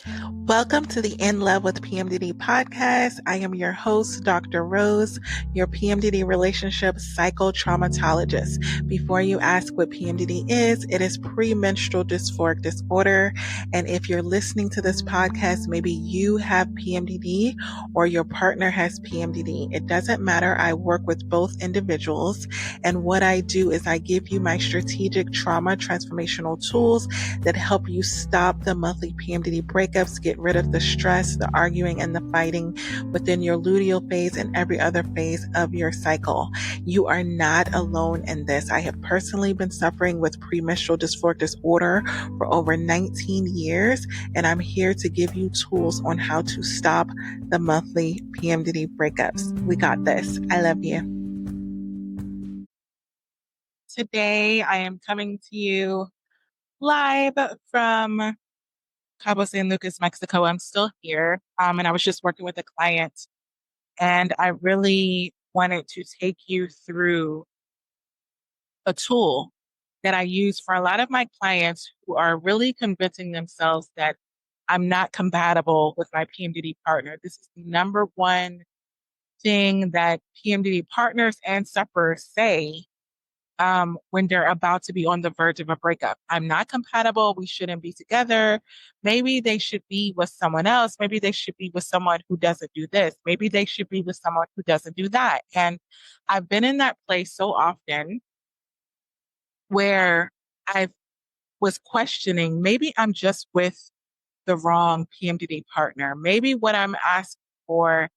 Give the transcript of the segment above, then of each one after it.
Welcome to the In Love with PMDD podcast. I am your host, Dr. Rose, your PMDD relationship psychotraumatologist. Before you ask what PMDD is, it is premenstrual dysphoric disorder. And if you're listening to this podcast, maybe you have PMDD or your partner has PMDD. It doesn't matter. I work with both individuals. And what I do is I give you my strategic trauma transformational tools that help you stop the monthly PMDD breakups, get rid of the stress, the arguing, and the fighting within your luteal phase and every other phase of your cycle. You are not alone in this. I have personally been suffering with premenstrual dysphoric disorder for over 19 years, and I'm here to give you tools on how to stop the monthly PMDD breakups. We got this. I love you. Today, I am coming to you live from Cabo San Lucas, Mexico. I'm still here. And I was just working with a client, and I really wanted to take you through a tool that I use for a lot of my clients who are really convincing themselves that I'm not compatible with my PMDD partner. This is the number one thing that PMDD partners and sufferers say when they're about to be on the verge of a breakup. I'm not compatible. We shouldn't be together. Maybe they should be with someone else. Maybe they should be with someone who doesn't do this. Maybe they should be with someone who doesn't do that. And I've been in that place so often where I was questioning, maybe I'm just with the wrong PMDD partner. Maybe what I'm asking for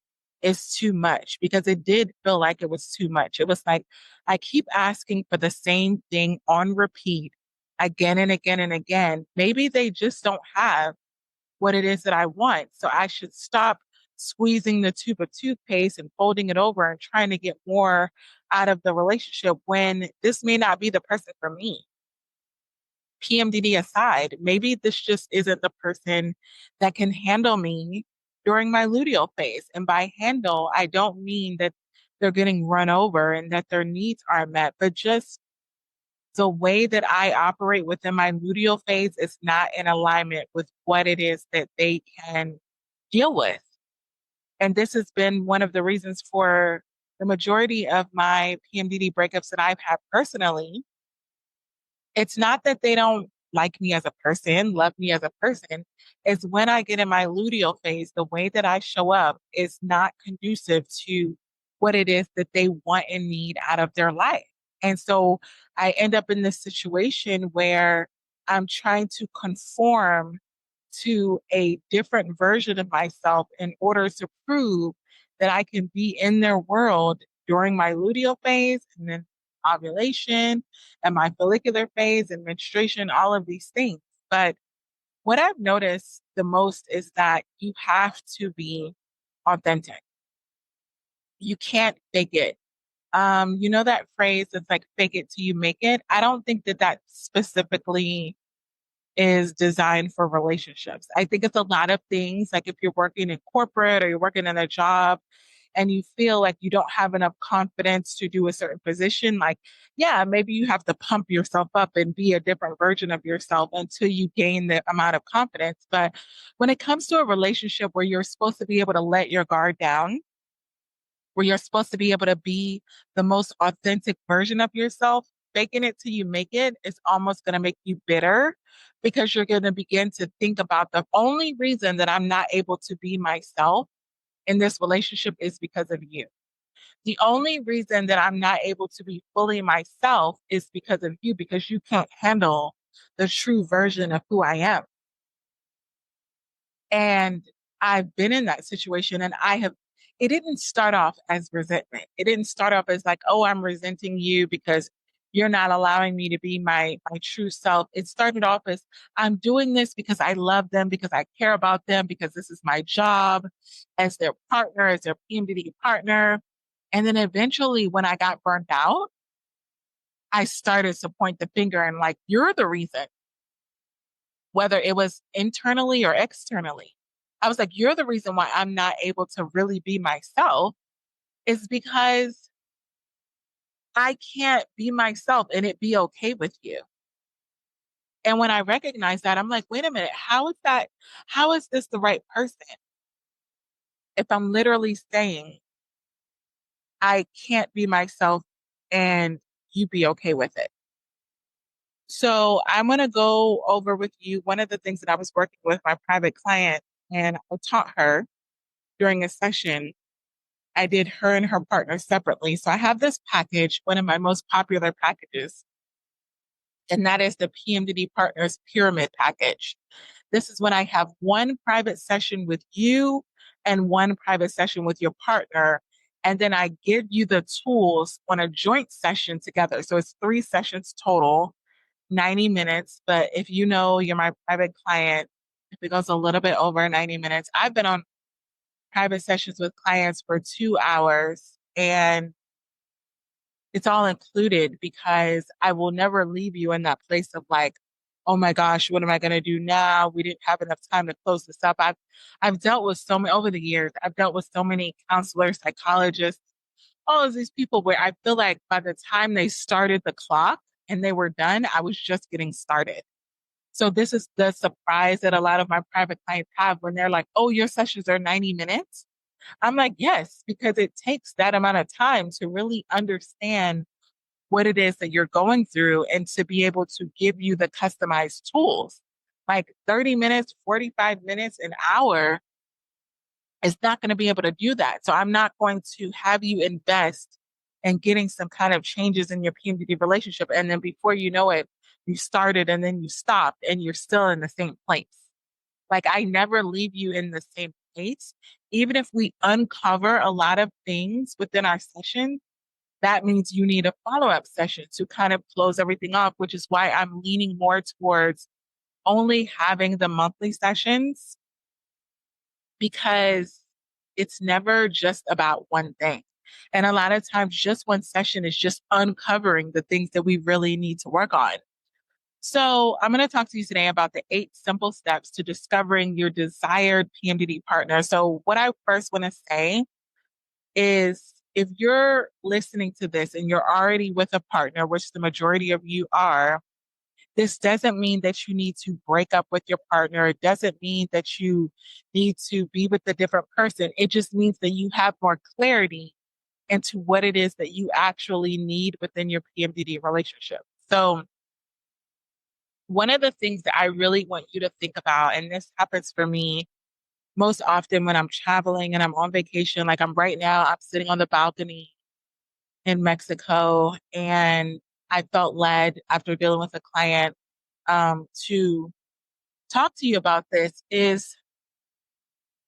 is too much, because it did feel like it was too much. It was like I keep asking for the same thing on repeat again and again and again. Maybe they just don't have what it is that I want. So I should stop squeezing the tube of toothpaste and folding it over and trying to get more out of the relationship when this may not be the person for me. PMDD aside, maybe this just isn't the person that can handle me during my luteal phase. And by handle, I don't mean that they're getting run over and that their needs are met, but just the way that I operate within my luteal phase is not in alignment with what it is that they can deal with. And this has been one of the reasons for the majority of my PMDD breakups that I've had personally. It's not that they don't like me as a person, love me as a person. It's when I get in my luteal phase, the way that I show up is not conducive to what it is that they want and need out of their life. And so I end up in this situation where I'm trying to conform to a different version of myself in order to prove that I can be in their world during my luteal phase and then ovulation and my follicular phase and menstruation, all of these things. But what I've noticed the most is that you have to be authentic. You can't fake it. You know that phrase that's like fake it till you make it? I don't think that that specifically is designed for relationships. I think it's a lot of things, like if you're working in corporate or you're working in a job and you feel like you don't have enough confidence to do a certain position, like, yeah, maybe you have to pump yourself up and be a different version of yourself until you gain the amount of confidence. But when it comes to a relationship where you're supposed to be able to let your guard down, where you're supposed to be able to be the most authentic version of yourself, faking it till you make it is almost going to make you bitter, because you're going to begin to think about the only reason that I'm not able to be myself in this relationship is because of you. The only reason that I'm not able to be fully myself is because of you, because you can't handle the true version of who I am. And I've been in that situation, and it didn't start off as resentment. It didn't start off as like, oh, I'm resenting you because you're not allowing me to be my true self. It started off as I'm doing this because I love them, because I care about them, because this is my job as their partner, as their PMDD partner. And then eventually when I got burnt out, I started to point the finger and like, you're the reason, whether it was internally or externally. I was like, you're the reason why I'm not able to really be myself, is because I can't be myself and it be okay with you. And when I recognize that, I'm like, wait a minute, how is that? How is this the right person? If I'm literally saying I can't be myself and you be okay with it. So I'm going to go over with you one of the things that I was working with my private client, and I taught her during a session. I did her and her partner separately. So I have this package, one of my most popular packages, and that is the PMDD Partners Pyramid Package. This is when I have one private session with you and one private session with your partner. And then I give you the tools on a joint session together. So it's 3 sessions total, 90 minutes. But if you know you're my private client, if it goes a little bit over 90 minutes, I've been on private sessions with clients for 2 hours, and it's all included because I will never leave you in that place of like, oh my gosh, what am I going to do now? We didn't have enough time to close this up. I've dealt with so many over the years. I've dealt with so many counselors, psychologists, all of these people where I feel like by the time they started the clock and they were done, I was just getting started. So this is the surprise that a lot of my private clients have when they're like, oh, your sessions are 90 minutes. I'm like, yes, because it takes that amount of time to really understand what it is that you're going through and to be able to give you the customized tools. Like 30 minutes, 45 minutes, an hour is not going to be able to do that. So I'm not going to have you invest in getting some kind of changes in your PMDD relationship. And then before you know it, you started and then you stopped and you're still in the same place. Like I never leave you in the same place. Even if we uncover a lot of things within our session, that means you need a follow-up session to kind of close everything off, which is why I'm leaning more towards only having the monthly sessions because it's never just about one thing. And a lot of times, just one session is just uncovering the things that we really need to work on. So, I'm going to talk to you today about the 8 simple steps to discovering your desired PMDD partner. So, what I first want to say is if you're listening to this and you're already with a partner, which the majority of you are, this doesn't mean that you need to break up with your partner. It doesn't mean that you need to be with a different person. It just means that you have more clarity into what it is that you actually need within your PMDD relationship. So, one of the things that I really want you to think about, and this happens for me most often when I'm traveling and I'm on vacation, like I'm right now, I'm sitting on the balcony in Mexico, and I felt led after dealing with a client to talk to you about this is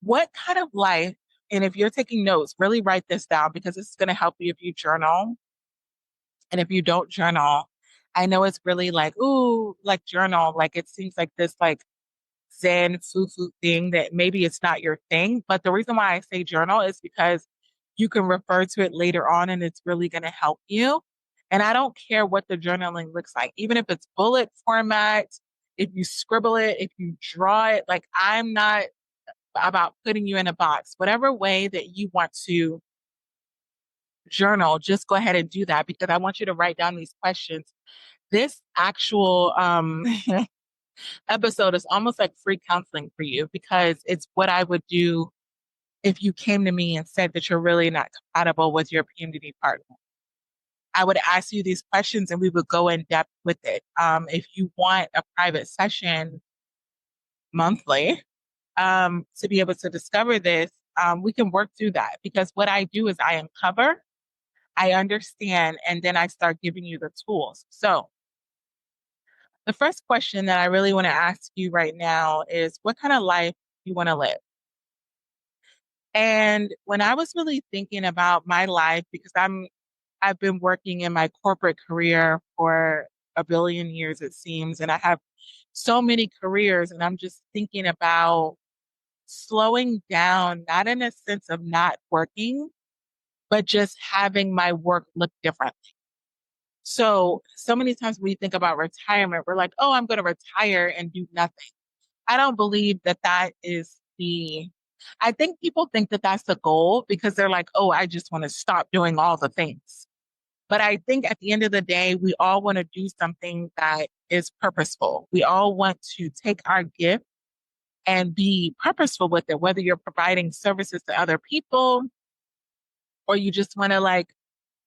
what kind of life, and if you're taking notes, really write this down because this is going to help you if you journal. And if you don't journal, I know it's really like, ooh, like journal, like it seems like this like Zen foo thing that maybe it's not your thing. But the reason why I say journal is because you can refer to it later on and it's really going to help you. And I don't care what the journaling looks like, even if it's bullet format, if you scribble it, if you draw it, like I'm not about putting you in a box. Whatever way that you want to journal, just go ahead and do that because I want you to write down these questions. This actual episode is almost like free counseling for you because it's what I would do if you came to me and said that you're really not compatible with your PMDD partner. I would ask you these questions and we would go in depth with it. If you want a private session monthly to be able to discover this, we can work through that because what I do is I uncover, I understand, and then I start giving you the tools. So, the first question that I really want to ask you right now is what kind of life you want to live? And when I was really thinking about my life, because I've been working in my corporate career for a billion years, it seems, and I have so many careers, and I'm just thinking about slowing down, not in a sense of not working, but just having my work look different. So many times when we think about retirement, we're like, oh, I'm going to retire and do nothing. I don't believe that that is I think people think that that's the goal because they're like, oh, I just want to stop doing all the things. But I think at the end of the day, we all want to do something that is purposeful. We all want to take our gift and be purposeful with it, whether you're providing services to other people or you just want to like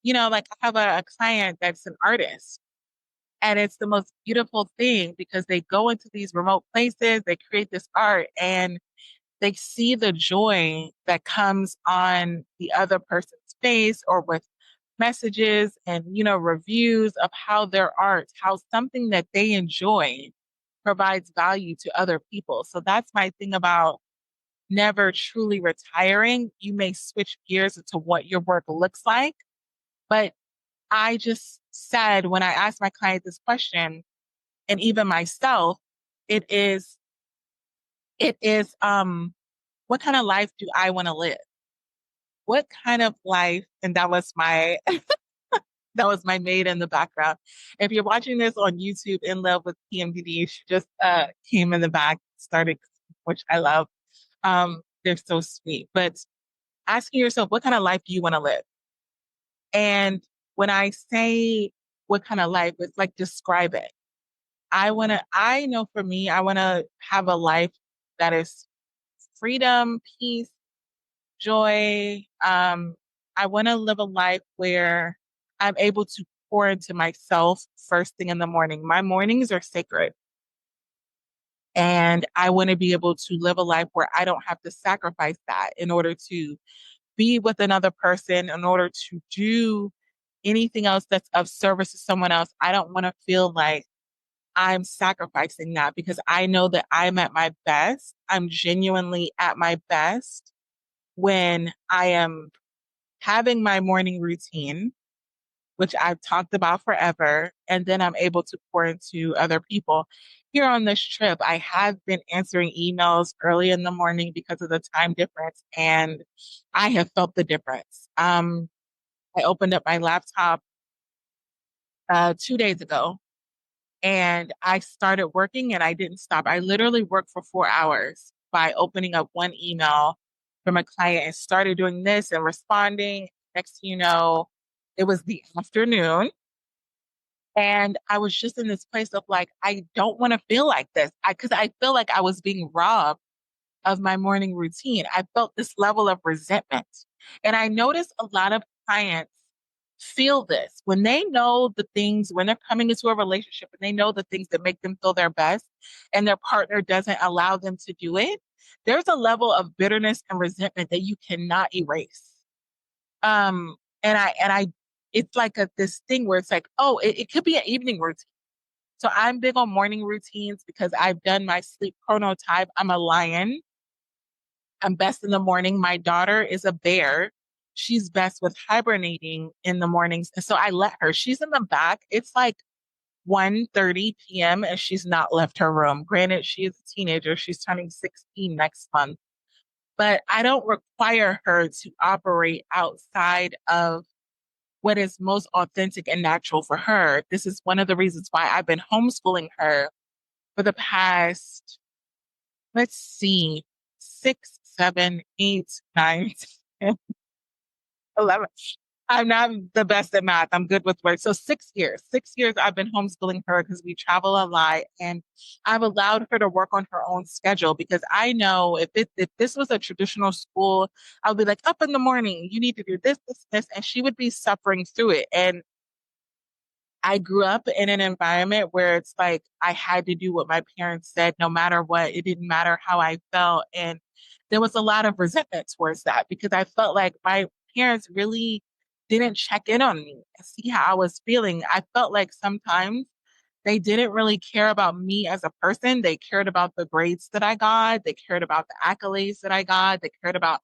I have a client that's an artist. And it's the most beautiful thing because they go into these remote places, they create this art, and they see the joy that comes on the other person's face or with messages and, reviews of how their art, how something that they enjoy provides value to other people. So that's my thing about never truly retiring. You may switch gears into what your work looks like, but I just said when I asked my client this question, and even myself, it is, what kind of life do I want to live? What kind of life? And that was my that was my maid in the background. If you're watching this on YouTube, In Love with PMDD, she just came in the back, started, which I love. They're so sweet. But asking yourself, what kind of life do you want to live? And when I say what kind of life, it's like describe it. I know for me, I want to have a life that is freedom, peace, joy. I want to live a life where I'm able to pour into myself first thing in the morning. My mornings are sacred. And I want to be able to live a life where I don't have to sacrifice that in order to be with another person, in order to do anything else that's of service to someone else. I don't want to feel like I'm sacrificing that because I know that I'm at my best. I'm genuinely at my best when I am having my morning routine, which I've talked about forever, and then I'm able to pour into other people. Here on this trip, I have been answering emails early in the morning because of the time difference, and I have felt the difference. I opened up my laptop 2 days ago and I started working and I didn't stop. I literally worked for 4 hours by opening up one email from a client and started doing this and responding. Next thing you know, it was the afternoon. And I was just in this place of like, I don't want to feel like this. Because I feel like I was being robbed of my morning routine. I felt this level of resentment. And I noticed a lot of clients feel this when they know the things, when they're coming into a relationship and they know the things that make them feel their best and their partner doesn't allow them to do it. There's a level of bitterness and resentment that you cannot erase. Um, and I, it's like this thing where it's like, oh, it could be an evening routine. So I'm big on morning routines because I've done my sleep chronotype. I'm a lion. I'm best in the morning. My daughter is a bear. She's best with hibernating in the mornings. And so I let her. She's in the back. It's like 1:30 p.m. and she's not left her room. Granted, she is a teenager. She's turning 16 next month. But I don't require her to operate outside of what is most authentic and natural for her. This is one of the reasons why I've been homeschooling her for the past, let's see, 6, 7, 8, 9, 10, 11. I'm not the best at math. I'm good with words. So 6 years, 6 years I've been homeschooling her because we travel a lot and I've allowed her to work on her own schedule because I know if this was a traditional school, I would be like, up in the morning, you need to do this, this, this, and she would be suffering through it. And I grew up in an environment where it's like I had to do what my parents said, no matter what. It didn't matter how I felt. And there was a lot of resentment towards that because I felt like my parents really didn't check in on me and see how I was feeling. I felt like sometimes they didn't really care about me as a person. They cared about the grades that I got. They cared about the accolades that I got. They cared about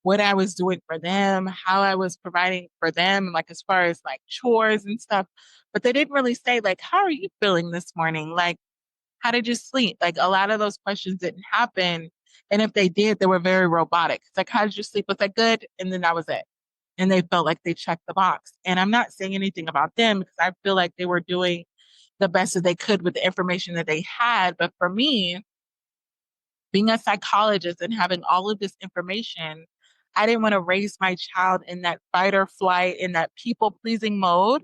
what I was doing for them, how I was providing for them, like as far as like chores and stuff. But they didn't really say, like, how are you feeling this morning? Like, how did you sleep? Like, a lot of those questions didn't happen. And if they did, they were very robotic. It's like, how did you sleep? Was that good? And then that was it. And they felt like they checked the box. And I'm not saying anything about them because I feel like they were doing the best that they could with the information that they had. But for me, being a psychologist and having all of this information, I didn't want to raise my child in that fight or flight, in that people pleasing mode.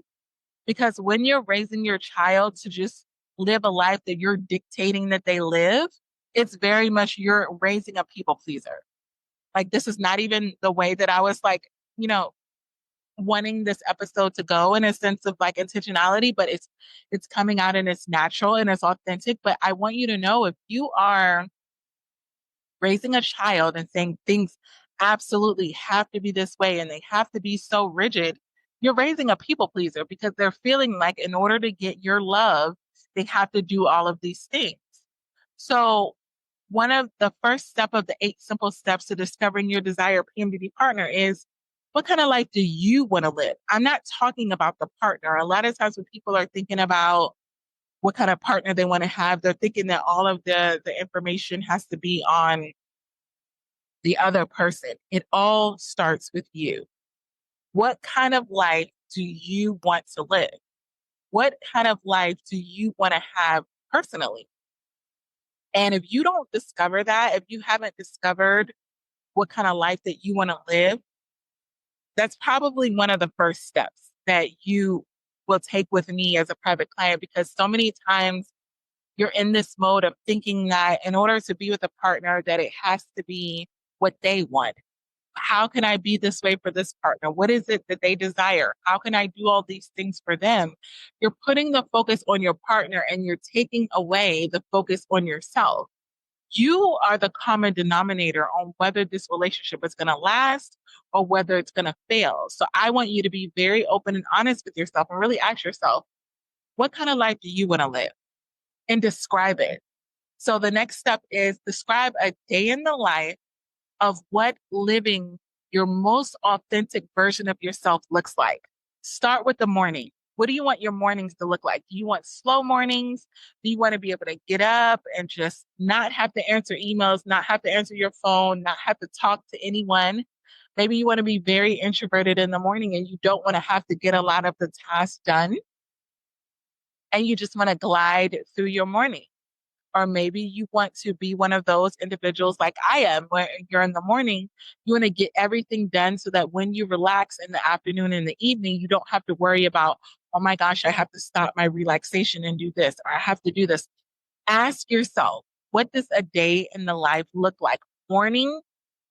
Because when you're raising your child to just live a life that you're dictating that they live, it's very much you're raising a people pleaser. Like, this is not even the way that I was like, you know, wanting this episode to go in a sense of like intentionality, but it's coming out and it's natural and it's authentic. But I want you to know, if you are raising a child and saying things absolutely have to be this way and they have to be so rigid, you're raising a people pleaser because they're feeling like in order to get your love, they have to do all of these things. So one of the first step of the 8 simple steps to discovering your desired PMDD partner is, what kind of life do you want to live? I'm not talking about the partner. A lot of times when people are thinking about what kind of partner they want to have, they're thinking that all of the information has to be on the other person. It all starts with you. What kind of life do you want to live? What kind of life do you want to have personally? And if you don't discover that, if you haven't discovered what kind of life that you want to live, that's probably one of the first steps that you will take with me as a private client, because so many times you're in this mode of thinking that in order to be with a partner, that it has to be what they want. How can I be this way for this partner? What is it that they desire? How can I do all these things for them? You're putting the focus on your partner and you're taking away the focus on yourself. You are the common denominator on whether this relationship is going to last or whether it's going to fail. So I want you to be very open and honest with yourself and really ask yourself, what kind of life do you want to live? And describe it. So the next step is describe a day in the life of what living your most authentic version of yourself looks like. Start with the morning. What do you want your mornings to look like? Do you want slow mornings? Do you want to be able to get up and just not have to answer emails, not have to answer your phone, not have to talk to anyone? Maybe you want to be very introverted in the morning and you don't want to have to get a lot of the tasks done and you just want to glide through your morning. Or maybe you want to be one of those individuals like I am, where you're in the morning, you want to get everything done so that when you relax in the afternoon and the evening, you don't have to worry about, oh my gosh, I have to stop my relaxation and do this, or I have to do this. Ask yourself, what does a day in the life look like? Morning,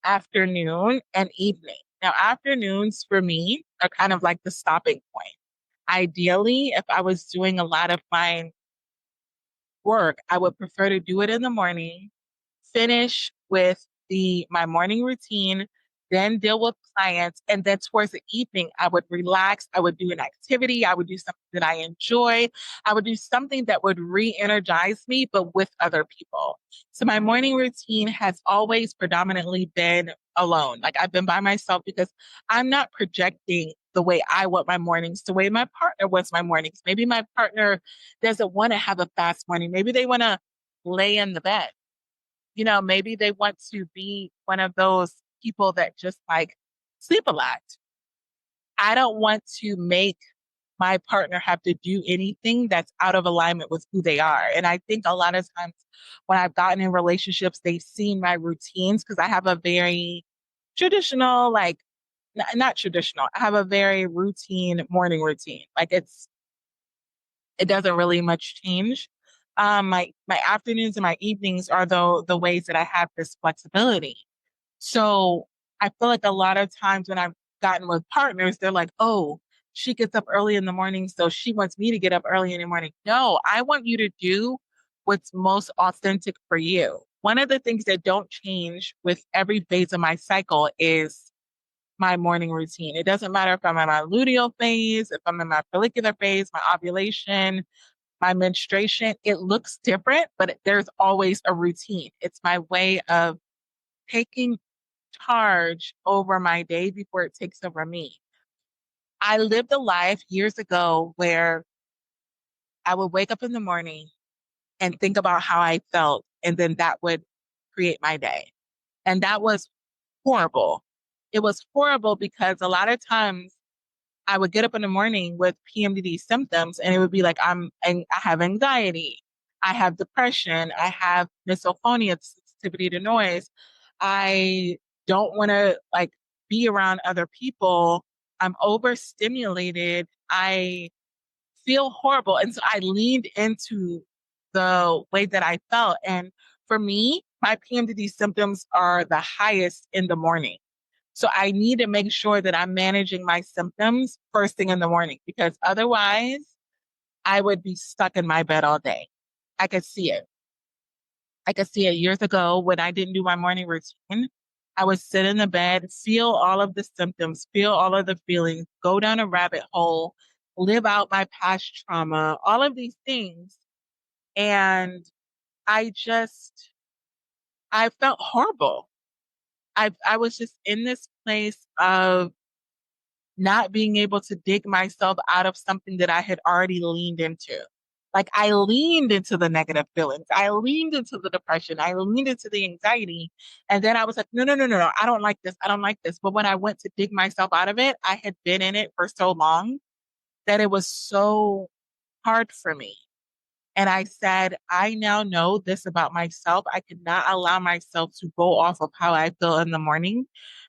afternoon, and evening. Now, afternoons for me are kind of like the stopping point. Ideally, if I was doing a lot of my work, I would prefer to do it in the morning, finish with my morning routine, then deal with clients, and then towards the evening, I would relax. I would do an activity. I would do something that I enjoy. I would do something that would re-energize me, but with other people. So my morning routine has always predominantly been alone. Like, I've been by myself because I'm not projecting the way I want my mornings, the way my partner wants my mornings. Maybe my partner doesn't want to have a fast morning. Maybe they want to lay in the bed. Maybe they want to be one of those people that just like sleep a lot. I don't want to make my partner have to do anything that's out of alignment with who they are. And I think a lot of times when I've gotten in relationships, they've seen my routines because I have a very traditional, like, not traditional. I have a very routine morning routine. Like, it doesn't really much change. My afternoons and my evenings are the ways that I have this flexibility. So I feel like a lot of times when I've gotten with partners, they're like, oh, she gets up early in the morning, so she wants me to get up early in the morning. No, I want you to do what's most authentic for you. One of the things that don't change with every phase of my cycle is my morning routine. It doesn't matter if I'm in my luteal phase, if I'm in my follicular phase, my ovulation, my menstruation. It looks different, but there's always a routine. It's my way of taking charge over my day before it takes over me. I lived a life years ago where I would wake up in the morning and think about how I felt, and then that would create my day. And that was horrible. It was horrible because a lot of times I would get up in the morning with PMDD symptoms and it would be like, I have anxiety, I have depression, I have misophonia, sensitivity to noise. I don't want to like be around other people, I'm overstimulated. I feel horrible. And so I leaned into the way that I felt. And for me, my PMDD symptoms are the highest in the morning. So I need to make sure that I'm managing my symptoms first thing in the morning because otherwise I would be stuck in my bed all day. I could see it. I could see it years ago when I didn't do my morning routine. I would sit in the bed, feel all of the symptoms, feel all of the feelings, go down a rabbit hole, live out my past trauma, all of these things. And I just, I felt horrible. I was just in this place of not being able to dig myself out of something that I had already leaned into. Like I leaned into the negative feelings. I leaned into the depression. I leaned into the anxiety. And then I was like, no, no, no, no, no. I don't like this. I don't like this. But when I went to dig myself out of it, I had been in it for so long that it was so hard for me. And I said, I now know this about myself. I cannot allow myself to go off of how I feel in the morning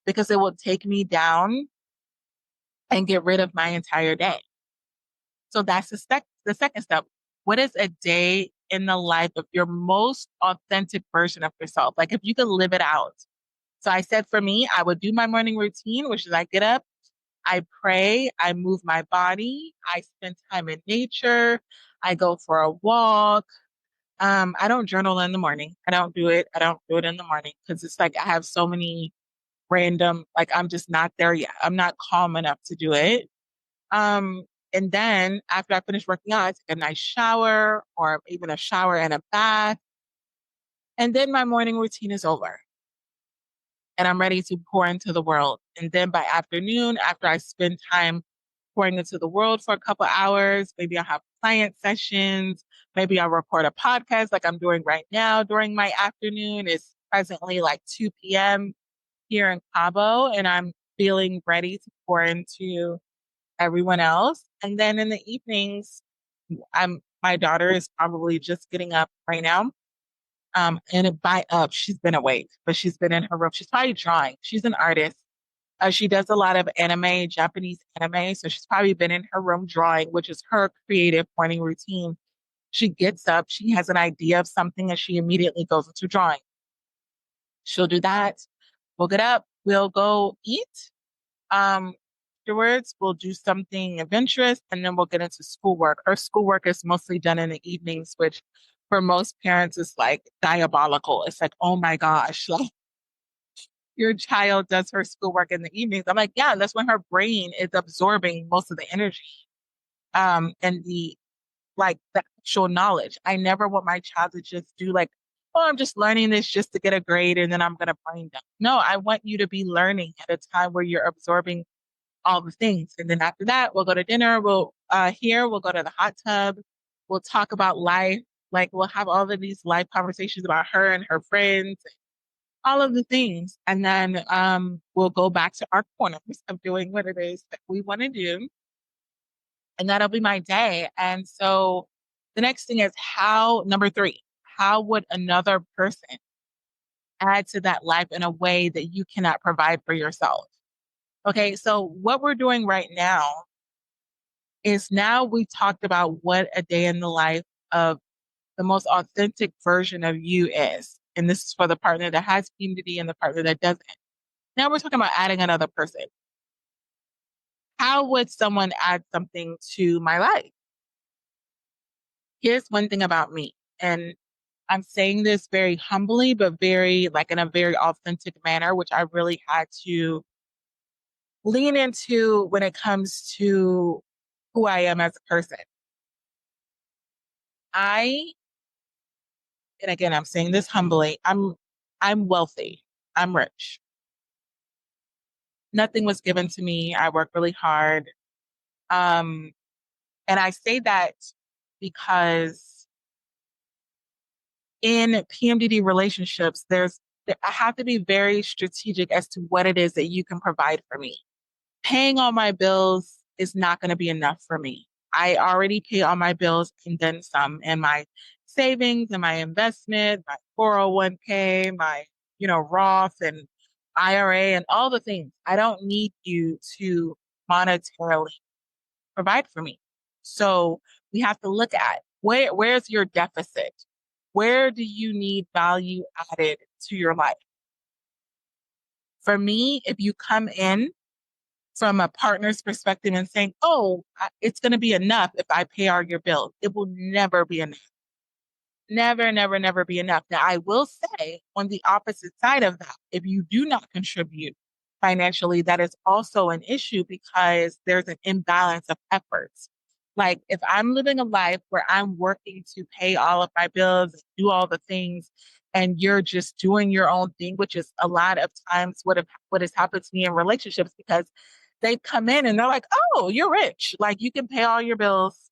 because it will take me down and get rid of my entire day. So that's the second step. What is a day in the life of your most authentic version of yourself? Like if you could live it out. So I said for me, I would do my morning routine, which is I get up, I pray, I move my body, I spend time in nature, I go for a walk. I don't journal in the morning. I don't do it. I don't do it in the morning because it's like I have so many random, like I'm just not there yet. I'm not calm enough to do it. Um, and then after I finish working out, I take a nice shower or even a shower and a bath. And then my morning routine is over and I'm ready to pour into the world. And then by afternoon, after I spend time pouring into the world for a couple hours, maybe I'll have client sessions, maybe I'll record a podcast like I'm doing right now during my afternoon. It's presently like 2 p.m. here in Cabo, and I'm feeling ready to pour into everyone else. And then in the evenings, my daughter is probably just getting up right now. And by up, she's been awake, but she's been in her room. She's probably drawing. She's an artist. She does a lot of anime, Japanese anime. So she's probably been in her room drawing, which is her creative morning routine. She gets up, she has an idea of something, and she immediately goes into drawing. She'll do that. We'll get up, we'll go eat. Um, Afterwards, we'll do something adventurous and then we'll get into schoolwork. Her schoolwork is mostly done in the evenings, which for most parents is like diabolical. It's like, oh my gosh, like your child does her schoolwork in the evenings. I'm like, yeah, that's when her brain is absorbing most of the energy. And the actual knowledge. I never want my child to just do like, oh, I'm just learning this just to get a grade and then I'm gonna brain dump. No, I want you to be learning at a time where you're absorbing all the things. And then after that, we'll go to dinner. We'll go to the hot tub. We'll talk about life. Like we'll have all of these life conversations about her and her friends, all of the things. And then we'll go back to our corners of doing what it is that we want to do. And that'll be my day. And so the next thing is number three, how would another person add to that life in a way that you cannot provide for yourself? Okay, so what we're doing right now is now we talked about what a day in the life of the most authentic version of you is. And this is for the partner that has PMDD and the partner that doesn't. Now we're talking about adding another person. How would someone add something to my life? Here's one thing about me, and I'm saying this very humbly, but very like in a very authentic manner, which I really had to lean into when it comes to who I am as a person. I, and again, I'm saying this humbly, I'm wealthy. I'm rich. Nothing was given to me. I work really hard. Um, and I say that because in PMDD relationships, I have to be very strategic as to what it is that you can provide for me. Paying all my bills is not going to be enough for me. I already pay all my bills and then some, and my savings and my investment, my 401k, my, Roth and IRA and all the things. I don't need you to monetarily provide for me. So we have to look at where's your deficit? Where do you need value added to your life? For me, if you come in from a partner's perspective and saying, oh, it's going to be enough if I pay all your bills, it will never be enough. Never, never, never be enough. Now, I will say on the opposite side of that, if you do not contribute financially, that is also an issue because there's an imbalance of efforts. Like if I'm living a life where I'm working to pay all of my bills, do all the things, and you're just doing your own thing, which is a lot of times what has happened to me in relationships because they come in and they're like, "Oh, you're rich. Like you can pay all your bills.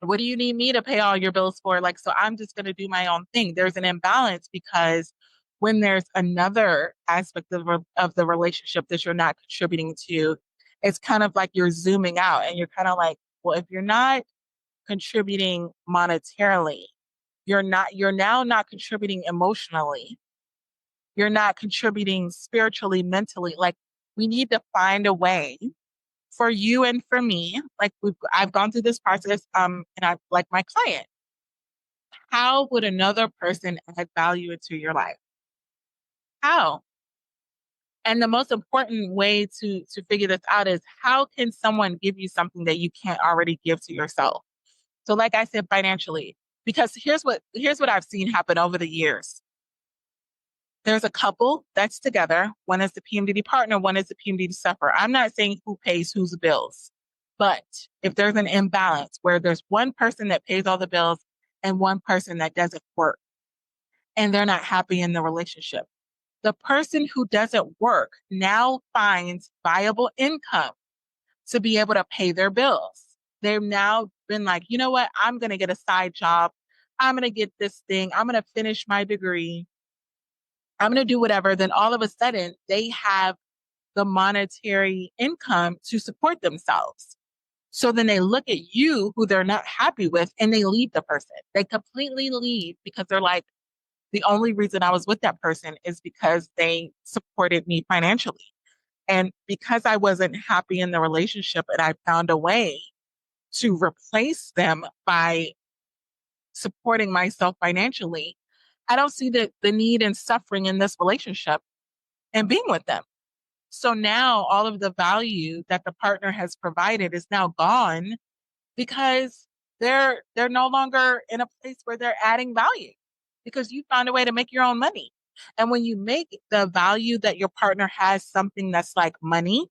What do you need me to pay all your bills for?" Like, so I'm just going to do my own thing. There's an imbalance because when there's another aspect of the relationship that you're not contributing to, it's kind of like you're zooming out and you're kind of like, well, if you're not contributing monetarily, you're now not contributing emotionally. You're not contributing spiritually, mentally. Like, we need to find a way for you and for me, like I've gone through this process, and I like my client. How would another person add value into your life? How? And the most important way to figure this out is how can someone give you something that you can't already give to yourself? So, like I said, financially, because here's what I've seen happen over the years. There's a couple that's together. One is the PMDD partner, one is the PMDD sufferer. I'm not saying who pays whose bills, but if there's an imbalance where there's one person that pays all the bills and one person that doesn't work and they're not happy in the relationship, the person who doesn't work now finds viable income to be able to pay their bills. They've now been like, you know what? I'm going to get a side job. I'm going to get this thing. I'm going to finish my degree. I'm going to do whatever. Then all of a sudden, they have the monetary income to support themselves. So then they look at you, who they're not happy with, and they leave the person. They completely leave because they're like, the only reason I was with that person is because they supported me financially. And because I wasn't happy in the relationship and I found a way to replace them by supporting myself financially, I don't see the need and suffering in this relationship and being with them. So now all of the value that the partner has provided is now gone because they're no longer in a place where they're adding value because you found a way to make your own money. And when you make the value that your partner has something that's like money,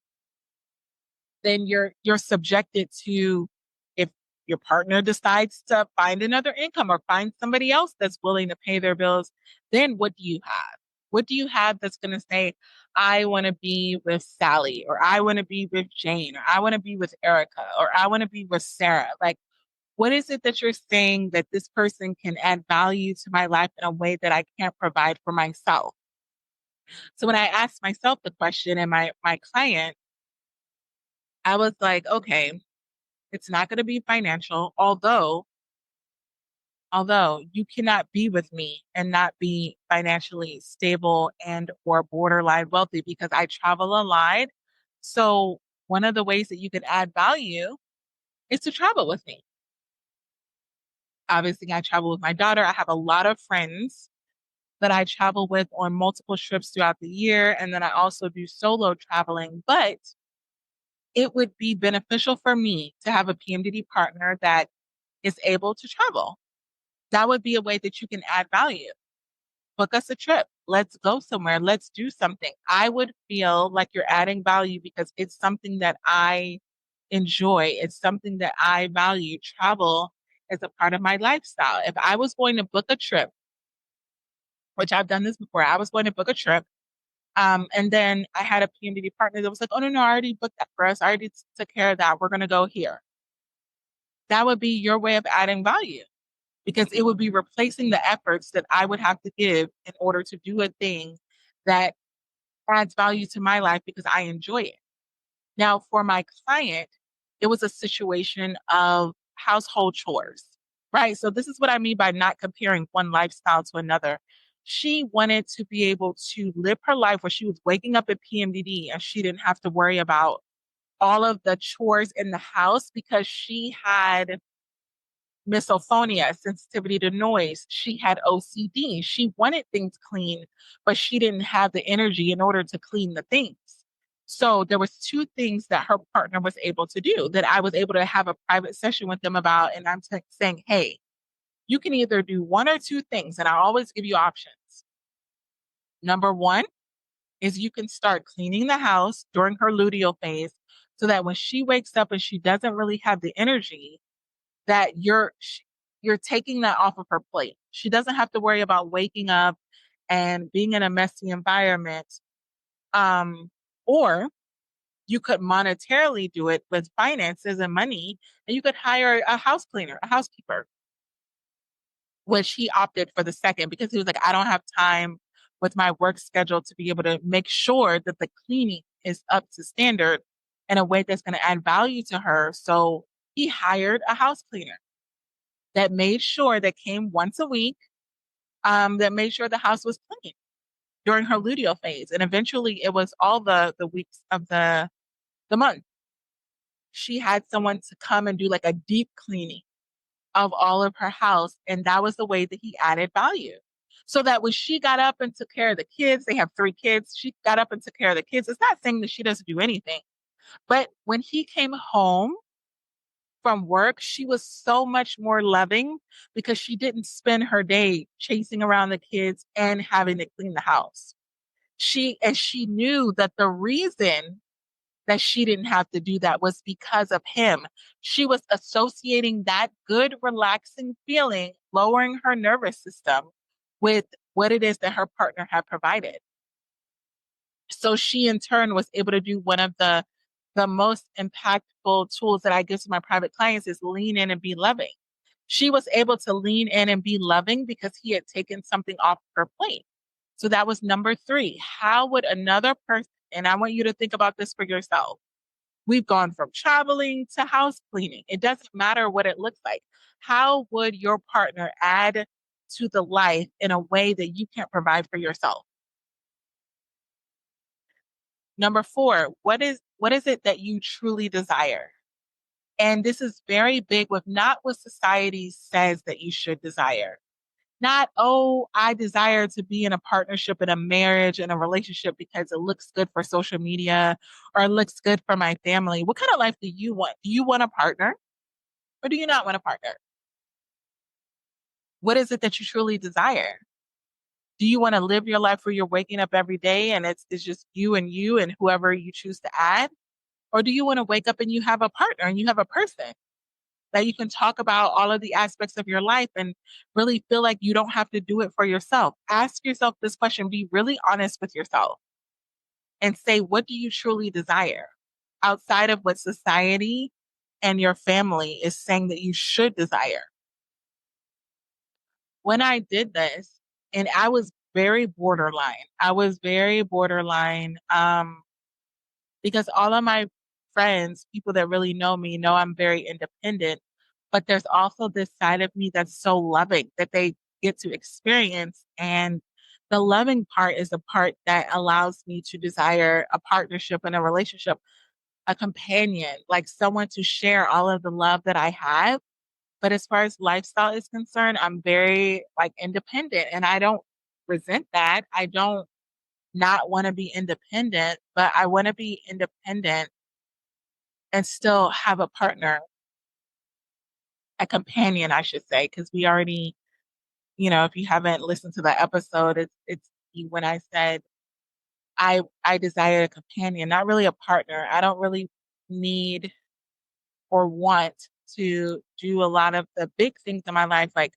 then you're subjected to, if your partner decides to find another income or find somebody else that's willing to pay their bills, then what do you have? What do you have that's going to say, I want to be with Sally, or I want to be with Jane, or I want to be with Erica, or I want to be with Sarah? Like, what is it that you're saying that this person can add value to my life in a way that I can't provide for myself? So when I asked myself the question and my client, I was like, okay, it's not going to be financial, although you cannot be with me and not be financially stable and or borderline wealthy because I travel a lot. So one of the ways that you can add value is to travel with me. Obviously, I travel with my daughter. I have a lot of friends that I travel with on multiple trips throughout the year. And then I also do solo traveling. But it would be beneficial for me to have a PMDD partner that is able to travel. That would be a way that you can add value. Book us a trip. Let's go somewhere. Let's do something. I would feel like you're adding value because it's something that I enjoy. It's something that I value. Travel is a part of my lifestyle. If I was going to book a trip, which I've done this before, I was going to book a trip. And then I had a PMDD partner that was like, oh, no, I already booked that for us. I already took care of that. We're going to go here. That would be your way of adding value because it would be replacing the efforts that I would have to give in order to do a thing that adds value to my life because I enjoy it. Now, for my client, it was a situation of household chores, right? So this is what I mean by not comparing one lifestyle to another. She wanted to be able to live her life where she was waking up at PMDD and she didn't have to worry about all of the chores in the house because she had misophonia, sensitivity to noise. She had OCD. She wanted things clean, but she didn't have the energy in order to clean the things. So there was two things that her partner was able to do that I was able to have a private session with them about. And saying, hey, you can either do one or two things, and I always give you options. Number one is you can start cleaning the house during her luteal phase so that when she wakes up and she doesn't really have the energy, that you're taking that off of her plate. She doesn't have to worry about waking up and being in a messy environment. Or you could monetarily do it with finances and money, and you could hire a house cleaner, a housekeeper, which he opted for the second because he was like, I don't have time with my work schedule to be able to make sure that the cleaning is up to standard in a way that's going to add value to her. So he hired a house cleaner that made sure that came once a week, that made sure the house was clean during her luteal phase. And eventually it was all the weeks of the month. She had someone to come and do like a deep cleaning of all of her house. And that was the way that he added value. So that when she got up and took care of the kids, they have three kids, she got up and took care of the kids. It's not saying that she doesn't do anything, but when he came home from work, she was so much more loving because she didn't spend her day chasing around the kids and having to clean the house. She knew that the reason that she didn't have to do that was because of him. She was associating that good, relaxing feeling, lowering her nervous system with what it is that her partner had provided. So she in turn was able to do one of the most impactful tools that I give to my private clients is lean in and be loving. She was able to lean in and be loving because he had taken something off her plate. So that was number three. How would another person, and I want you to think about this for yourself. We've gone from traveling to house cleaning. It doesn't matter what it looks like. How would your partner add to the life in a way that you can't provide for yourself? Number four, what is it that you truly desire? And this is very big with not what society says that you should desire. Not, oh, I desire to be in a partnership, in a marriage, in a relationship because it looks good for social media or it looks good for my family. What kind of life do you want? Do you want a partner or do you not want a partner? What is it that you truly desire? Do you want to live your life where you're waking up every day and it's just you and whoever you choose to add? Or do you want to wake up and you have a partner and you have a person that you can talk about all of the aspects of your life and really feel like you don't have to do it for yourself? Ask yourself this question, be really honest with yourself and say, what do you truly desire outside of what society and your family is saying that you should desire? When I did this, and I was very borderline, because all of my friends, people that really know me, know I'm very independent. But there's also this side of me that's so loving that they get to experience. And the loving part is the part that allows me to desire a partnership and a relationship, a companion, like someone to share all of the love that I have. But as far as lifestyle is concerned, I'm very like independent and I don't resent that. I don't not want to be independent, but I want to be independent and still have a partner, a companion, I should say, because we already, if you haven't listened to that episode, it's when I said I desire a companion, not really a partner. I don't really need or want to do a lot of the big things in my life, like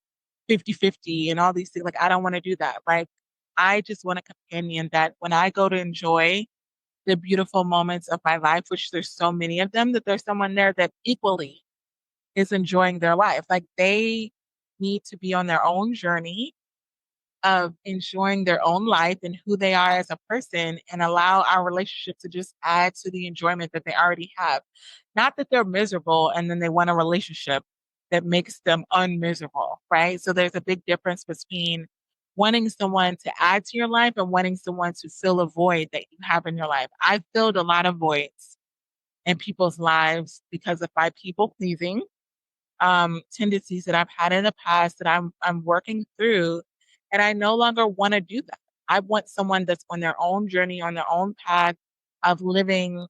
50-50 and all these things. Like, I don't want to do that. Like, I just want a companion that when I go to enjoy the beautiful moments of my life, which there's so many of them, that there's someone there that equally is enjoying their life. Like they need to be on their own journey of enjoying their own life and who they are as a person and allow our relationship to just add to the enjoyment that they already have. Not that they're miserable and then they want a relationship that makes them unmiserable, right? So there's a big difference between wanting someone to add to your life and wanting someone to fill a void that you have in your life. I've filled a lot of voids in people's lives because of my people pleasing tendencies that I've had in the past that I'm working through, and I no longer want to do that. I want someone that's on their own journey, on their own path of living.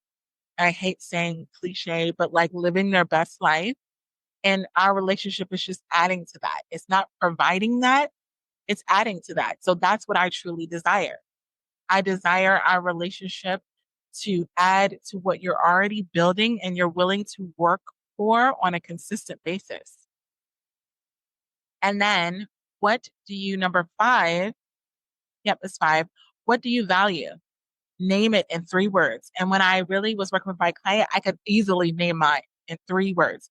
I hate saying cliche, but like living their best life. And our relationship is just adding to that. It's not providing that, it's adding to that. So that's what I truly desire. I desire our relationship to add to what you're already building and you're willing to work for on a consistent basis. And then what do you, number five? Yep, it's five. What do you value? Name it in 3 words. And when I really was working with my client, I could easily name mine in 3 words: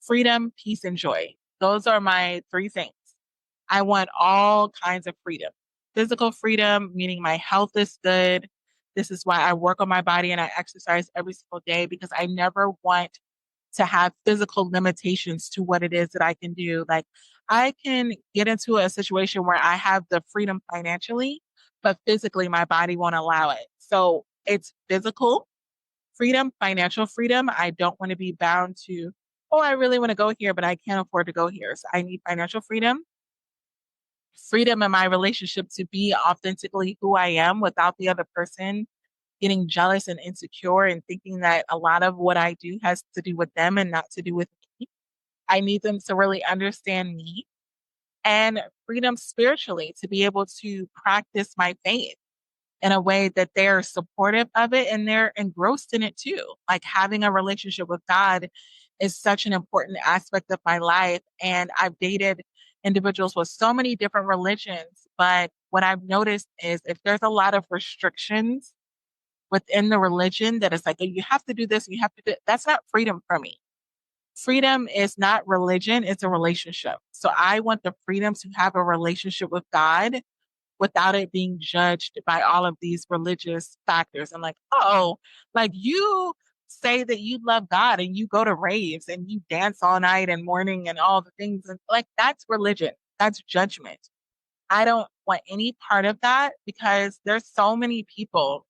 freedom, peace, and joy. Those are my 3 things. I want all kinds of freedom. Physical freedom, meaning my health is good. This is why I work on my body and I exercise every single day because I never want to have physical limitations to what it is that I can do. Like I can get into a situation where I have the freedom financially, but physically my body won't allow it. So it's physical freedom, financial freedom. I don't want to be bound to, oh, I really want to go here, but I can't afford to go here. So I need financial freedom, freedom in my relationship to be authentically who I am without the other person getting jealous and insecure and thinking that a lot of what I do has to do with them and not to do with me. I need them to really understand me, and freedom spiritually to be able to practice my faith in a way that they're supportive of it and they're engrossed in it too. Like having a relationship with God is such an important aspect of my life. And I've dated individuals with so many different religions. But what I've noticed is if there's a lot of restrictions within the religion that is like, "Oh, you have to do this, you have to do," that's not freedom for me. Freedom is not religion, it's a relationship. So I want the freedom to have a relationship with God without it being judged by all of these religious factors. I'm like, oh, like you say that you love God and you go to raves and you dance all night and morning and all the things. And like that's religion. That's judgment. I don't want any part of that because there's so many people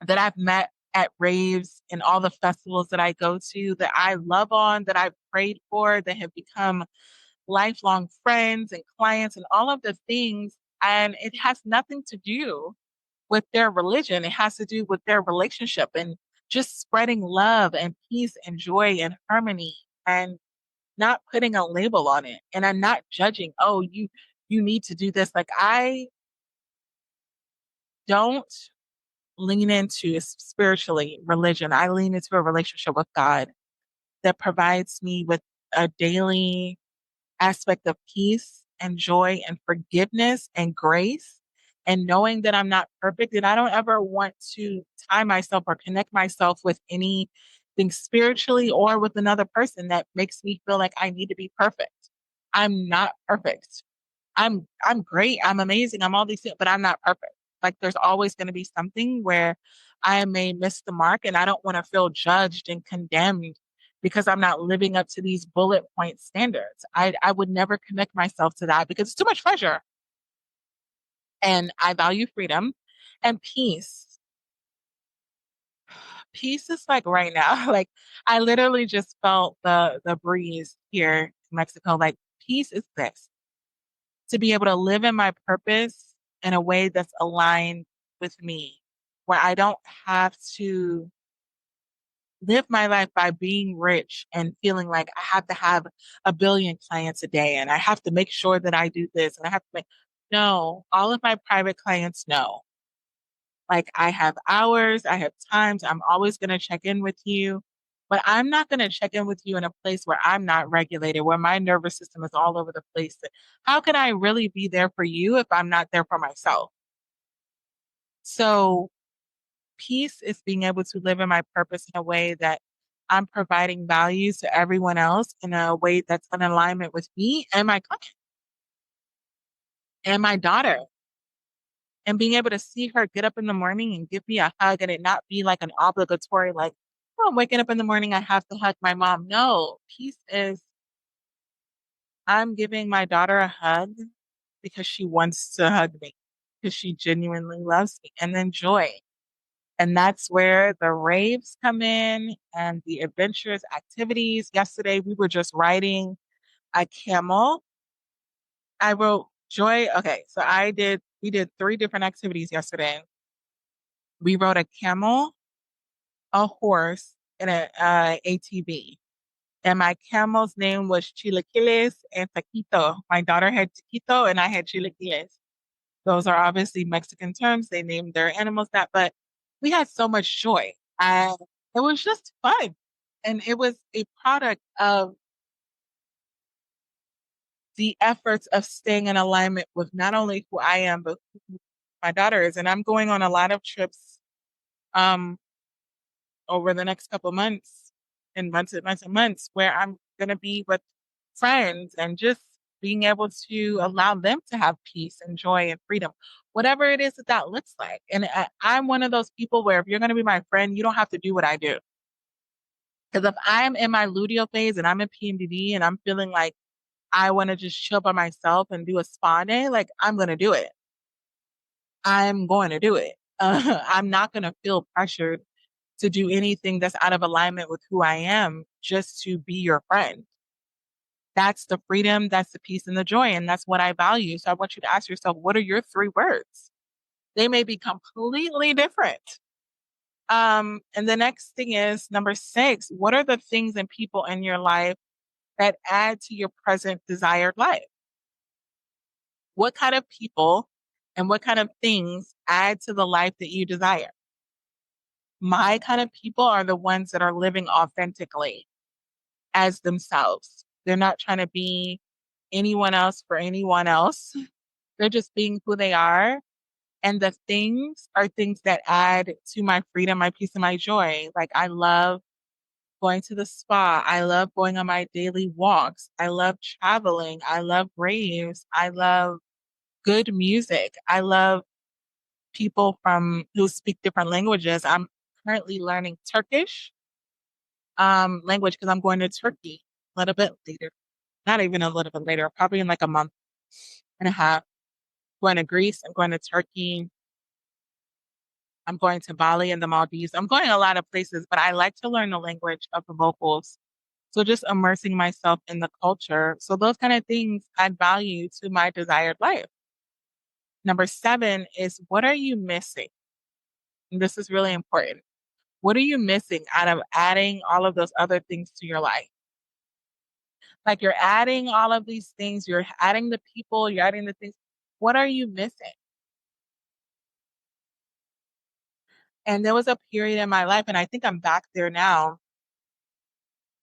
that I've met at raves and all the festivals that I go to that I love on, that I've prayed for, that have become lifelong friends and clients and all of the things. And it has nothing to do with their religion. It has to do with their relationship and just spreading love and peace and joy and harmony and not putting a label on it. And I'm not judging, oh, you need to do this. Like I don't lean into spiritually religion. I lean into a relationship with God that provides me with a daily aspect of peace and joy and forgiveness and grace and knowing that I'm not perfect and I don't ever want to tie myself or connect myself with anything spiritually or with another person that makes me feel like I need to be perfect. I'm not perfect. I'm great. I'm amazing. I'm all these things, but I'm not perfect. Like there's always going to be something where I may miss the mark and I don't want to feel judged and condemned because I'm not living up to these bullet point standards. I would never connect myself to that because it's too much pressure. And I value freedom and peace. Peace is like right now. Like I literally just felt the breeze here in Mexico. Like peace is this, to be able to live in my purpose in a way that's aligned with me, where I don't have to live my life by being rich and feeling like I have to have a billion clients a day and I have to make sure that I do this and I have to make, no, all of my private clients know. Like I have hours, I have times, I'm always going to check in with you. But I'm not going to check in with you in a place where I'm not regulated, where my nervous system is all over the place. How can I really be there for you if I'm not there for myself? So, peace is being able to live in my purpose in a way that I'm providing values to everyone else in a way that's in alignment with me and my client and my daughter. And being able to see her get up in the morning and give me a hug and it not be like an obligatory, like, oh, I'm waking up in the morning, I have to hug my mom. No, peace is I'm giving my daughter a hug because she wants to hug me, because she genuinely loves me, and then joy. And that's where the raves come in and the adventurous activities. Yesterday, we were just riding a camel. I wrote joy. Okay, so we did three different activities yesterday. We rode a camel, a horse, and a ATV. And my camel's name was Chilaquiles and Taquito. My daughter had Taquito and I had Chilaquiles. Those are obviously Mexican terms. They named their animals that, but we had so much joy. And it was just fun. And it was a product of the efforts of staying in alignment with not only who I am, but who my daughter is. And I'm going on a lot of trips um, over the next couple months and months and months and months where I'm going to be with friends and just being able to allow them to have peace and joy and freedom, whatever it is that that looks like. And I'm one of those people where if you're going to be my friend, you don't have to do what I do. Because if I'm in my luteal phase and I'm in PMDD and I'm feeling like I want to just chill by myself and do a spa day, like I'm going to do it. I'm going to do it. I'm not going to feel pressured to do anything that's out of alignment with who I am just to be your friend. That's the freedom, that's the peace and the joy, and that's what I value. So I want you to ask yourself, what are your three words? They may be completely different. And the next thing is number six, what are the things and people in your life that add to your present desired life? What kind of people and what kind of things add to the life that you desire? My kind of people are the ones that are living authentically as themselves. They're not trying to be anyone else for anyone else. They're just being who they are. And the things are things that add to my freedom, my peace, and my joy. Like I love going to the spa. I love going on my daily walks. I love traveling. I love raves. I love good music. I love people from who speak different languages. I'm currently learning Turkish language because I'm going to Turkey a little bit later. Not even a little bit later, probably in like a month and a half. Going to Greece, I'm going to Turkey, I'm going to Bali and the Maldives. I'm going a lot of places, but I like to learn the language of the locals. So just immersing myself in the culture. So those kind of things add value to my desired life. Number seven is what are you missing? And this is really important. What are you missing out of adding all of those other things to your life? Like you're adding all of these things, you're adding the people, you're adding the things. What are you missing? And there was a period in my life, and I think I'm back there now,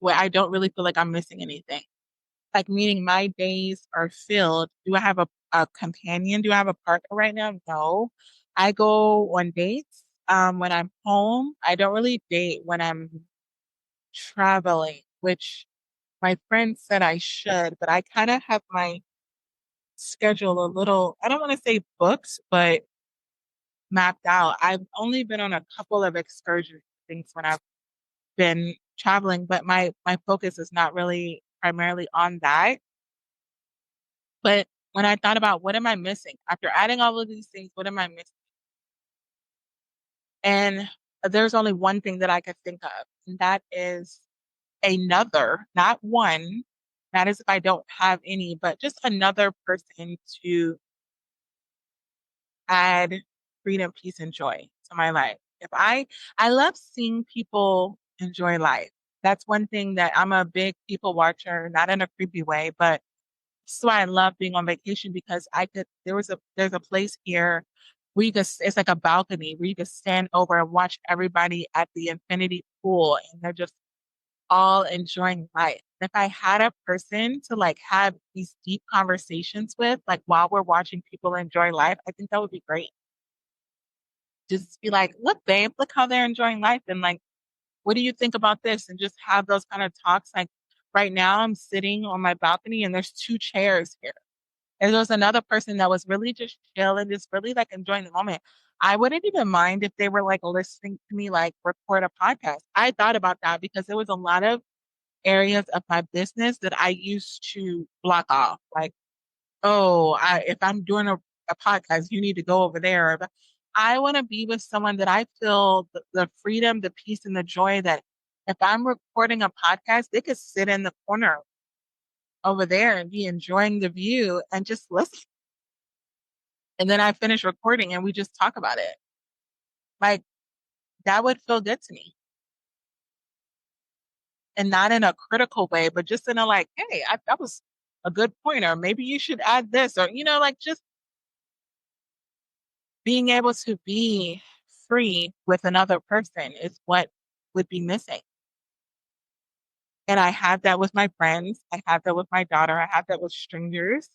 where I don't really feel like I'm missing anything. Like, meaning my days are filled. Do I have a companion? Do I have a partner right now? No. I go on dates when I'm home. I don't really date when I'm traveling, which my friend said I should, but I kind of have my schedule a little, I don't want to say booked, but mapped out. I've only been on a couple of excursion things when I've been traveling, but my focus is not really primarily on that. But when I thought about what am I missing after adding all of these things, what am I missing? And there's only one thing that I could think of, and that is another, not one, not as if I don't have any, but just another person to add freedom, peace, and joy to my life. If I love seeing people enjoy life. That's one thing that I'm a big people watcher, not in a creepy way, but this is why I love being on vacation because there's a place here where you could, it's like a balcony where you could stand over and watch everybody at the infinity pool and they're just all enjoying life. If I had a person to like have these deep conversations with, like while we're watching people enjoy life, I think that would be great. Just be like, look, babe, look how they're enjoying life. And like, what do you think about this? And just have those kind of talks. Like right now, I'm sitting on my balcony and there's two chairs here. And there was another person that was really just chill and just really like enjoying the moment. I wouldn't even mind if they were like listening to me like record a podcast. I thought about that because there was a lot of areas of my business that I used to block off. Like, if I'm doing a podcast, you need to go over there. But I want to be with someone that I feel the freedom, the peace, and the joy that if I'm recording a podcast, they could sit in the corner over there and be enjoying the view and just listen. And then I finish recording and we just talk about it. Like that would feel good to me. And not in a critical way, but just in a like, hey, that was a good point, or maybe you should add this, or like just being able to be free with another person is what would be missing. And I had that with my friends. I had that with my daughter. I had that with strangers.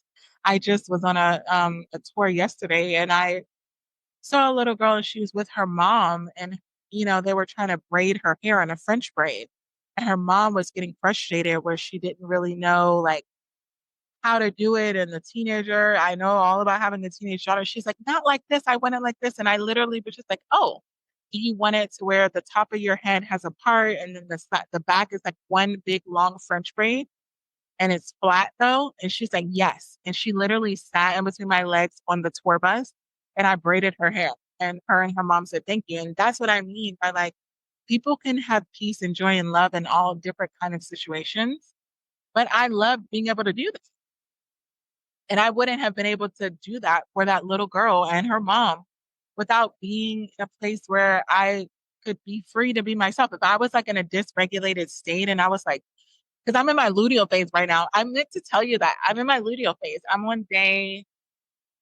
I just was on a tour yesterday and I saw a little girl and she was with her mom and they were trying to braid her hair in a French braid. And her mom was getting frustrated where she didn't really know like how to do it. And the teenager, I know all about having a teenage daughter. She's like, not like this. I want it like this. And I literally was just like, oh, do you want it to where the top of your head has a part and then the back is like one big long French braid and it's flat though? And she's like, yes. And she literally sat in between my legs on the tour bus and I braided her hair. And her and her mom said, thank you. And that's what I mean by like, people can have peace and joy and love in all different kind of situations. But I love being able to do this. And I wouldn't have been able to do that for that little girl and her mom without being in a place where I could be free to be myself. If I was like in a dysregulated state and I was like, because I'm in my luteal phase right now. I meant to tell you that I'm in my luteal phase. I'm on day,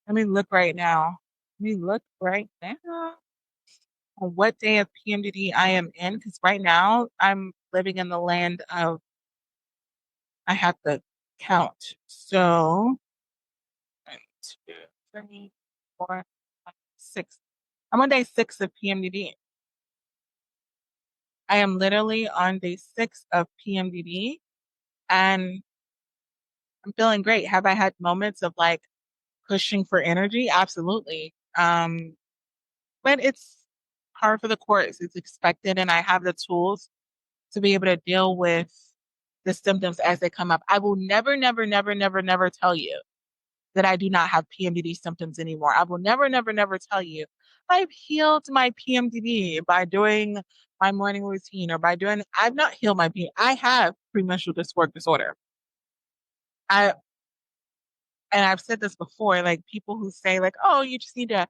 let me look right now. Let me look right now on what day of PMDD I am in. Because right now I'm living in the land of, I have to count. So 1, 2, 3, 4, 5, 6. I'm on day 6 of PMDD. I am literally on day 6 of PMDD and I'm feeling great. Have I had moments of like pushing for energy? Absolutely. But it's par for the course. It's expected and I have the tools to be able to deal with the symptoms as they come up. I will never, never, never, never, never tell you that I do not have PMDD symptoms anymore. I will never, never, never tell you I've healed my PMDD by doing my morning routine or by doing, I've not healed my PMDD. I have premenstrual dysphoric disorder. I, and I've said this before, like people who say like, oh, you just need to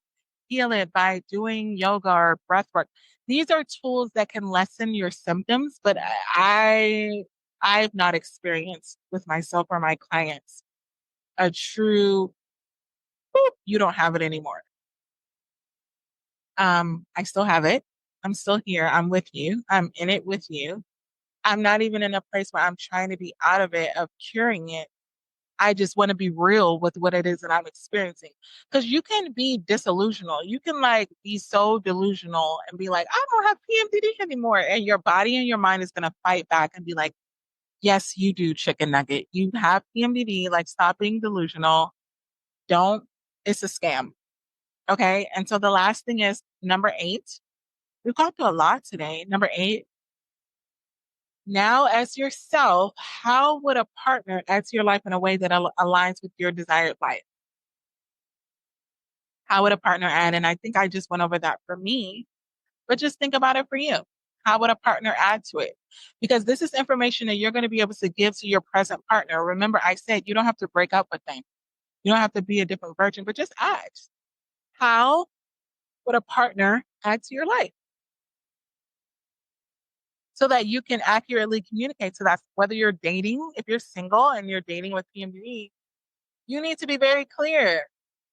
heal it by doing yoga or breath work. These are tools that can lessen your symptoms, but I've not experienced with myself or my clients a true, "Boop, you don't have it anymore." I still have it. I'm still here. I'm with you. I'm in it with you. I'm not even in a place where I'm trying to be out of it, of curing it. I just want to be real with what it is that I'm experiencing. Because you can be disillusional. You can like be so delusional and be like, I don't have PMDD anymore. And your body and your mind is going to fight back and be like, yes, you do, chicken nugget. You have PMDD. Like, stop being delusional. Don't, it's a scam. Okay. And so the last thing is number 8. We've gone through a lot today. Number 8, now as yourself, how would a partner add to your life in a way that aligns with your desired life? How would a partner add? And I think I just went over that for me, but just think about it for you. How would a partner add to it? Because this is information that you're going to be able to give to your present partner. Remember, I said you don't have to break up with them. You don't have to be a different virgin, but just ask. How would a partner add to your life? So that you can accurately communicate. So that's whether you're dating, if you're single and you're dating with PMDD, you need to be very clear.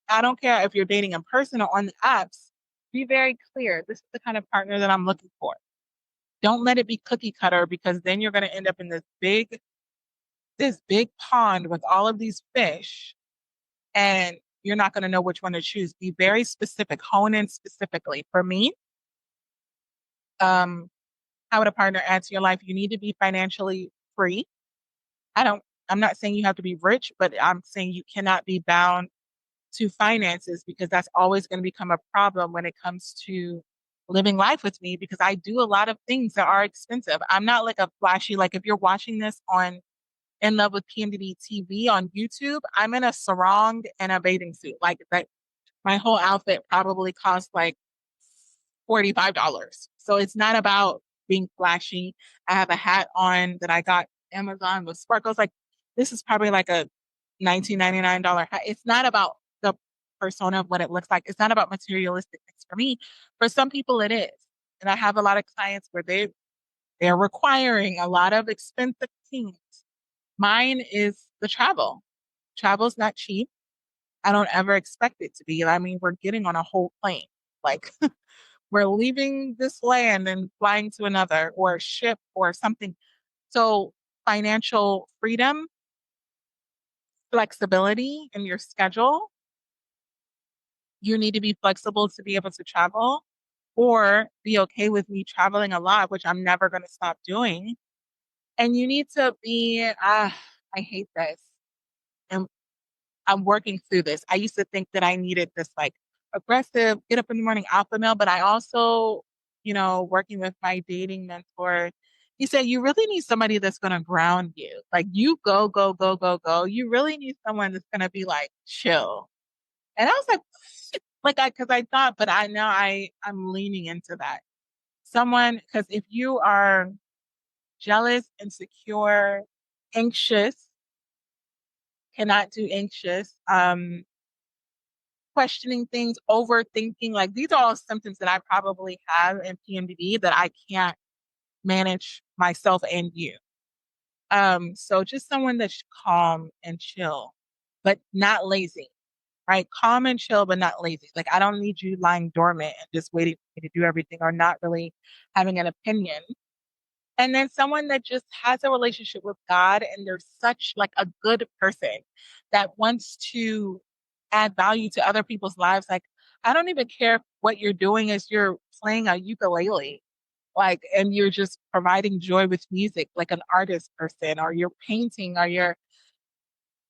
I don't care if you're dating in person or on the apps, be very clear. This is the kind of partner that I'm looking for. Don't let it be cookie cutter because then you're going to end up in this big pond with all of these fish and you're not going to know which one to choose. Be very specific, hone in specifically. For me, how would a partner add to your life? You need to be financially free. I'm not saying you have to be rich, but I'm saying you cannot be bound to finances because that's always going to become a problem when it comes to living life with me because I do a lot of things that are expensive. I'm not like a flashy, like if you're watching this on In Love with PMDD TV on YouTube, I'm in a sarong and a bathing suit. Like that, my whole outfit probably cost like $45. So it's not about being flashy. I have a hat on that I got Amazon with sparkles. Like this is probably like a $19.99 hat. It's not about the persona of what it looks like. It's not about materialistic things for me. For some people it is. And I have a lot of clients where they're requiring a lot of expensive things. Mine is the travel. Travel's not cheap. I don't ever expect it to be. I mean, we're getting on a whole plane. Like we're leaving this land and flying to another or a ship or something. So financial freedom, flexibility in your schedule. You need to be flexible to be able to travel or be okay with me traveling a lot, which I'm never going to stop doing. And you need to be, I hate this. And I'm working through this. I used to think that I needed this like aggressive, get up in the morning alpha male, but I also, working with my dating mentor, he said, you really need somebody that's going to ground you. Like you go, go, go, go, go. You really need someone that's going to be like chill. And I was cause I thought, but I'm leaning into that. Someone, cause if you are jealous, insecure, anxious, cannot do anxious, questioning things, overthinking. Like these are all symptoms that I probably have in PMDD that I can't manage myself and you. So just someone that's calm and chill, but not lazy, right? Calm and chill, but not lazy. Like I don't need you lying dormant and just waiting for me to do everything or not really having an opinion. And then someone that just has a relationship with God and they're such like a good person that wants to add value to other people's lives. Like, I don't even care if what you're doing is you're playing a ukulele, like, and you're just providing joy with music, like an artist person, or you're painting, or you're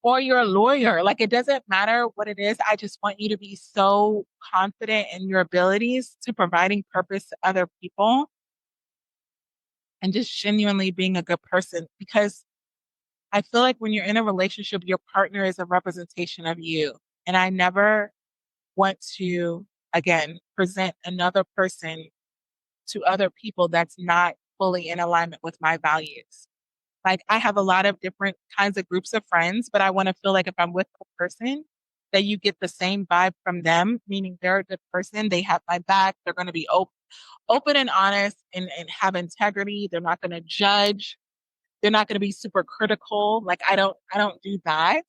a lawyer. Like, it doesn't matter what it is. I just want you to be so confident in your abilities to providing purpose to other people and just genuinely being a good person. Because I feel like when you're in a relationship, your partner is a representation of you. And I never want to, again, present another person to other people that's not fully in alignment with my values. Like I have a lot of different kinds of groups of friends, but I want to feel like if I'm with a person, that you get the same vibe from them, meaning they're a good person, they have my back, they're going to be open and honest and have integrity. They're not going to judge. They're not going to be super critical. Like I don't do that.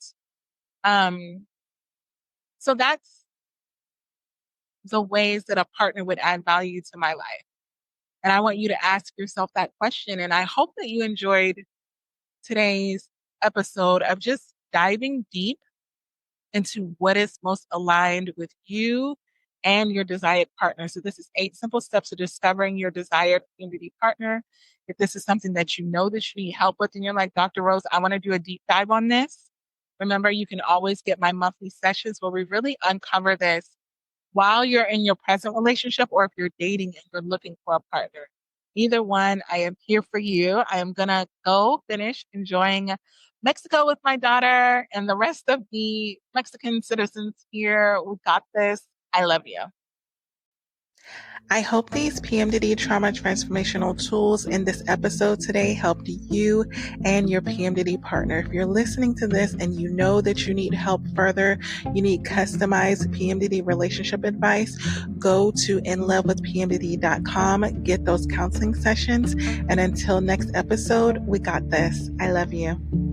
Um, so that's the ways that a partner would add value to my life. And I want you to ask yourself that question. And I hope that you enjoyed today's episode of just diving deep into what is most aligned with you and your desired partner. So this is 8 simple steps to discovering your desired community partner. If this is something that you know that you need help with and you're like, Dr. Rose, I want to do a deep dive on this. Remember, you can always get my monthly sessions where we really uncover this while you're in your present relationship or if you're dating and you're looking for a partner. Either one, I am here for you. I am going to go finish enjoying Mexico with my daughter and the rest of the Mexican citizens here. We got this. I love you. I hope these PMDD trauma transformational tools in this episode today helped you and your PMDD partner. If you're listening to this and you know that you need help further, you need customized PMDD relationship advice, go to inlovewithpmdd.com, get those counseling sessions. And until next episode, we got this. I love you.